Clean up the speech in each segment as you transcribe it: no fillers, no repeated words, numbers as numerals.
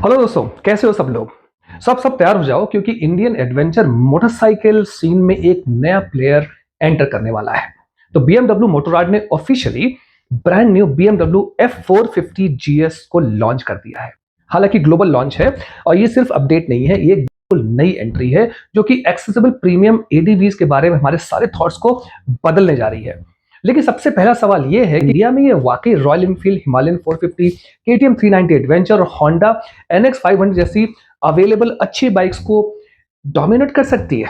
Hello दोस्तों, कैसे हो सब लोग। सब तैयार हो जाओ क्योंकि इंडियन एडवेंचर मोटरसाइकिल सीन में एक नया प्लेयर एंटर करने वाला है। तो BMW मोटोरॉड ने officially brand new BMW F450 GS को लॉन्च कर दिया है। हालांकि ग्लोबल लॉन्च है और ये सिर्फ अपडेट नहीं है, ये बिल्कुल नई एंट्री है जो कि एक्सेसिबल प्रीमियम ADVs के बारे में हमारे सारे थॉट्स को बदलने जा रही है। लेकिन सबसे पहला सवाल ये है कि इंडिया में ये वाकई royal Enfield Himalayan 450, KTM 390 adventure और होंडा NX 500 जैसी अवेलेबल अच्छी बाइक्स को डोमिनेट कर सकती है।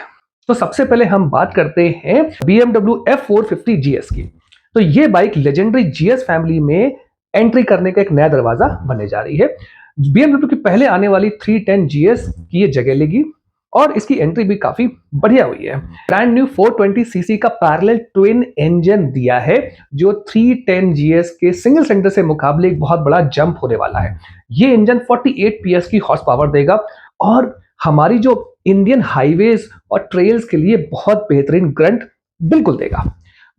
तो सबसे पहले हम बात करते हैं BMW F450 GS की। तो ये बाइक लेजेंडरी GS फैमिली में एंट्री करने का एक नया दरवाजा बनने जा रही है। BMW की पहले आने वाली 310 GS की ये जगह लेगी और इसकी एंट्री भी काफी बढ़िया हुई है। ब्रांड न्यू 420 सीसी का पैरेलल ट्विन इंजन दिया है जो 310 GS के सिंगल सिलेंडर से मुकाबले एक बहुत बड़ा जंप होने वाला है। ये इंजन 48 PS की हॉर्स पावर देगा और हमारी जो इंडियन हाईवेज और ट्रेल्स के लिए बहुत बेहतरीन ग्रंट बिल्कुल देगा।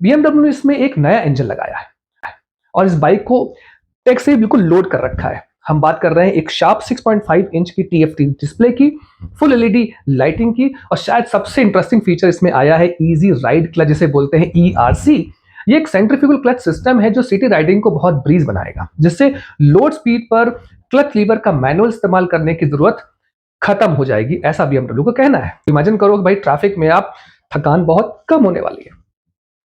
BMW ने इसमें एक नया इंजन लगाया है और इस बाइक को टेक से बिल्कुल लोड कर रखा है। हम बात कर रहे हैं एक शार्प 6.5 इंच की TFT डिस्प्ले की, फुल LED लाइटिंग की और शायद सबसे इंटरेस्टिंग फीचर इसमें आया है इजी राइड क्लच, जिसे बोलते हैं ERC। ये एक सेंट्रीफ्यूगल क्लच सिस्टम है जो सिटी राइडिंग को बहुत ब्रीज बनाएगा, जिससे लोड स्पीड पर क्लच लीवर का मैनुअल इस्तेमाल करने की जरूरत खत्म हो जाएगी, ऐसा BMW को कहना है। इमेजिन करो कि भाई ट्रैफिक में आप थकान बहुत कम होने वाली है।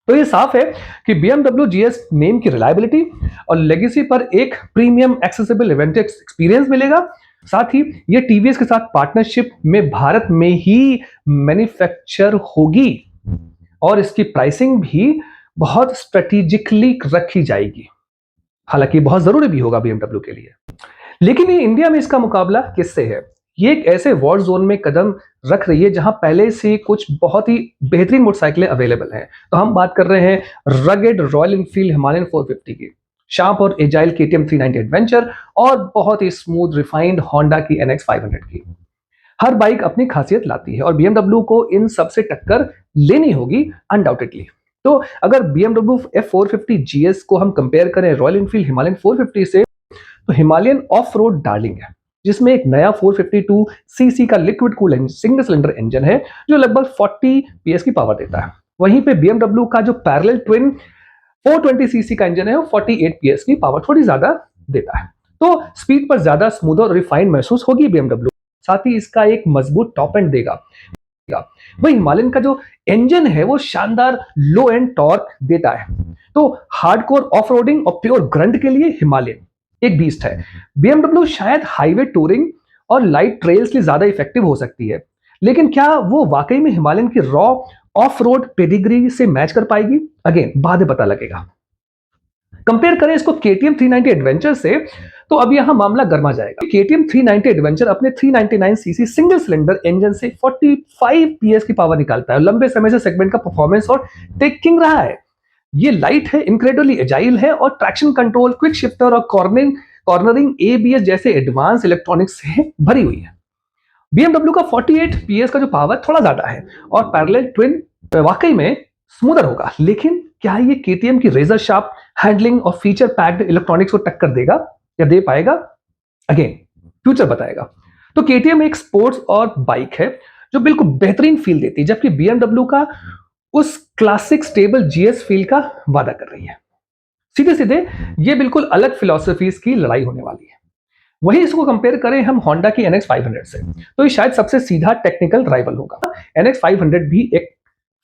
तो ये साफ है कि BMW GS नेम की रिलायबिलिटी और लेगेसी पर एक प्रीमियम एक्सेसिबल इवेंट एक्सपीरियंस मिलेगा। साथ ही ये TVS के साथ पार्टनरशिप में भारत में ही मैन्युफैक्चर होगी और इसकी प्राइसिंग भी बहुत स्ट्रेटेजिकली रखी जाएगी। हालांकि बहुत जरूरी भी होगा BMW के लिए। लेकिन ये इंडिया में इसका मुकाबला किससे है? ये एक ऐसे वॉर जोन में कदम रख रही है जहां पहले से कुछ बहुत ही बेहतरीन मोटरसाइकिलें अवेलेबल हैं। तो हम बात कर रहे हैं रगेड रॉयल इनफील्ड हिमालयन 450 की, शार्प और एजाइल KTM 390 एडवेंचर और बहुत ही स्मूथ रिफाइंड होंडा की NX 500 की। हर बाइक अपनी खासियत लाती है और BMW को इन सबसे टक्कर लेनी होगी अनडाउटेडली। तो अगर BMW F450 GS को हम कंपेयर करें रॉयल इनफील्ड हिमालयन 450 से, तो हिमालयन ऑफ रोड डार्लिंग है जिसमें एक नया 452 सीसी का liquid cool single cylinder engine है जो लगभग 40 PS की पावर देता है। वहीं पे BMW का जो पैरेलल ट्विन 420 सीसी का इंजन है वो 48 PS की पावर थोड़ी ज्यादा देता है। तो स्पीड पर ज्यादा स्मूथ और रिफाइंड महसूस होगी BMW। साथ ही इसका एक मजबूत टॉप एंड देगा। वही हिमालयन का जो इंजन है वो शानदार लो एंड टॉर्क देता है। तो हार्डकोर ऑफ रोडिंग और प्योर ग्रंट के लिए हिमालयन एक बीस्ट है। BMW शायद हाईवे टूरिंग और लाइट ट्रेल्स के लिए ज्यादा इफेक्टिव हो सकती है, लेकिन क्या वो वाकई में हिमालयन की रॉ ऑफ रोड पेडिग्री से मैच कर पाएगी? अगेन बाद में पता लगेगा। कंपेयर करें इसको KTM 390 एडवेंचर से, तो अब यहां मामला गर्मा जाएगा। KTM 390 एडवेंचर अपने 399 सीसी सिंगल सिलेंडर इंजन से 45 PS की पावर निकालता है। लंबे समय से सेगमेंट का परफॉर्मेंस और टेक किंग रहा है। ये लाइट है, इनक्रेडिबली एजाइल है और ट्रैक्शन कंट्रोल, क्विक शिफ्टर और कॉर्नरिंग ABS जैसे एडवांस इलेक्ट्रॉनिक्स से भरी हुई है। BMW का 48 PS का जो पावर थोड़ा ज्यादा है और पैरेलल ट्विन वाकई में स्मूदर होगा, लेकिन क्या ये KTM की रेजर शार्प हैंडलिंग और फीचर पैक्ड इलेक्ट्रॉनिक्स को टक्कर देगा या दे पाएगा? अगेन फ्यूचर बताएगा। तो KTM एक स्पोर्ट्स और बाइक है जो बिल्कुल बेहतरीन फील देती है, जबकि BMW का उस क्लासिक स्टेबल GS फील का वादा कर रही है। सीधे सीधे ये बिल्कुल अलग फिलॉसफीज की लड़ाई होने वाली है। वहीं इसको कंपेयर करें हम होंडा की NX 500 से, तो ये शायद सबसे सीधा टेक्निकल राइवल होगा। NX 500 भी एक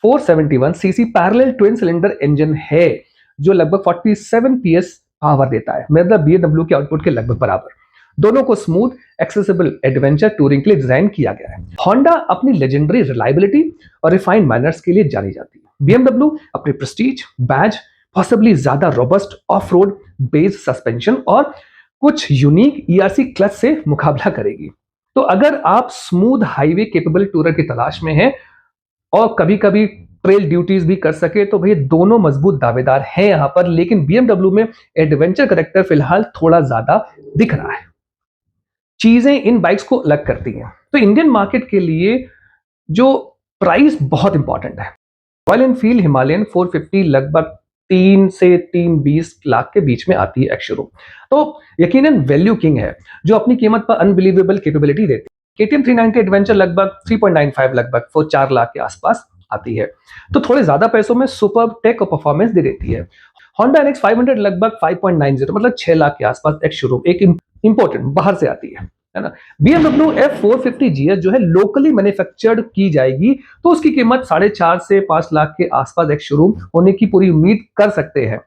471 CC parallel twin cylinder engine है जो लगभग 47 PS पावर देता है, मतलब BMW के आउटपुट के लगभग बराबर। दोनों को स्मूथ एक्सेसिबल एडवेंचर टूरिंग के लिए डिजाइन किया गया है। होंडा अपनी लेजेंडरी रिलायबिलिटी और रिफाइंड मैनर्स के लिए जानी जाती है। BMW अपने प्रेस्टीज, बैज, पॉसिबली ज्यादा robust of road based suspension और कुछ यूनिक ERC क्लच से मुकाबला करेगी। तो अगर आप स्मूथ हाईवे केपेबल टूरर की तलाश में हैं और कभी कभी ट्रेल ड्यूटीज भी कर सके, तो भाई दोनों मजबूत दावेदार हैं यहां पर। लेकिन BMW में एडवेंचर करेक्टर फिलहाल थोड़ा ज्यादा दिख रहा है। चीजें इन बाइक्स को अलग करती हैं। तो इंडियन मार्केट के लिए जो प्राइस बहुत इंपॉर्टेंट है। रॉयल एनफील्ड हिमालयन 450 लगभग 3 से 320 लाख के बीच में आती है एक्स शोरूम। तो यकीनन वैल्यू किंग है जो अपनी कीमत पर अनबिलीवेबल कैपेबिलिटी देती है। KTM 390 एडवेंचर लगभग 3.95 लगभग 4 लाख के आसपास आती है, तो थोड़े ज्यादा पैसों में सुपर टेक और परफॉर्मेंस दे देती है। Honda NX 500 लगभग 5.90 मतलब 6 लाख के आसपास एक्स शोरूम एक इंपोर्टेंट बाहर से आती है ना। BMW F450 GS जो है लोकली मैन्युफैक्चर्ड की जाएगी, तो उसकी कीमत 4.5 से 5 लाख के आसपास एक्स शोरूम होने की पूरी उम्मीद कर सकते हैं।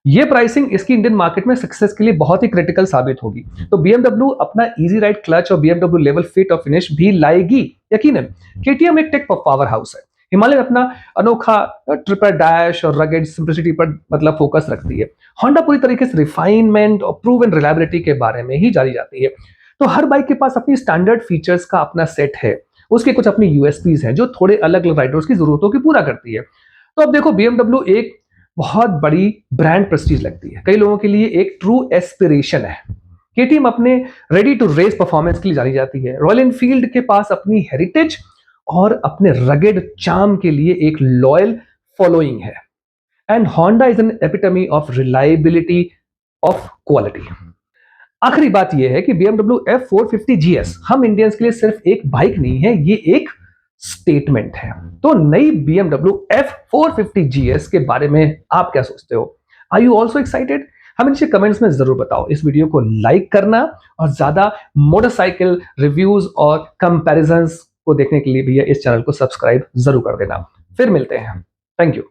ये प्राइसिंग इसकी इंडियन मार्केट में सक्सेस के लिए बहुत ही क्रिटिकल साबित होगी। तो BMW अपना इजी राइड क्लच और BMW लेवल फिट और फिनिश भी लाएगी यकीनन। KTM एक टेक पावर हाउस है। हिमालयन अपना अनोखा ट्रिपर डैश और रगेड सिंप्लिसिटी पर मतलब फोकस रखती है। होंडा पूरी तरीके से रिफाइनमेंट और प्रूवन रिलायबिलिटी के बारे में ही जानी जाती है। तो हर बाइक के पास अपनी स्टैंडर्ड फीचर्स का अपना सेट है, उसके कुछ अपनी यूएसपीज हैं जो थोड़े अलग अलग राइडर्स की जरूरतों की पूरा करती है। तो अब देखो BMW एक बहुत बड़ी ब्रांड प्रेस्टीज लगती है, कई लोगों के लिए एक ट्रू एस्पिरेशन है। KTM अपने रेडी टू रेस परफॉर्मेंस के लिए जानी जाती है। रॉयल एनफील्ड के पास अपनी हेरिटेज और अपने रगेड चार्म के लिए एक लॉयल फॉलोइंग है। And Honda is an epitome of reliability of quality. आखिरी बात यह है कि BMW F450 GS हम इंडियंस के लिए सिर्फ एक बाइक नहीं है, ये एक स्टेटमेंट है। तो नई BMW F450 GS के बारे में आप क्या सोचते हो? Are you also excited? हमें नीचे कमेंट्स में जरूर बताओ। इस वीडियो को लाइक करना और ज्यादा मोटरसाइकिल रिव्यूज और कंपैरिजंस को देखने के लिए भैया इस चैनल को सब्सक्राइब जरूर कर देना। फिर मिलते हैं। Thank you.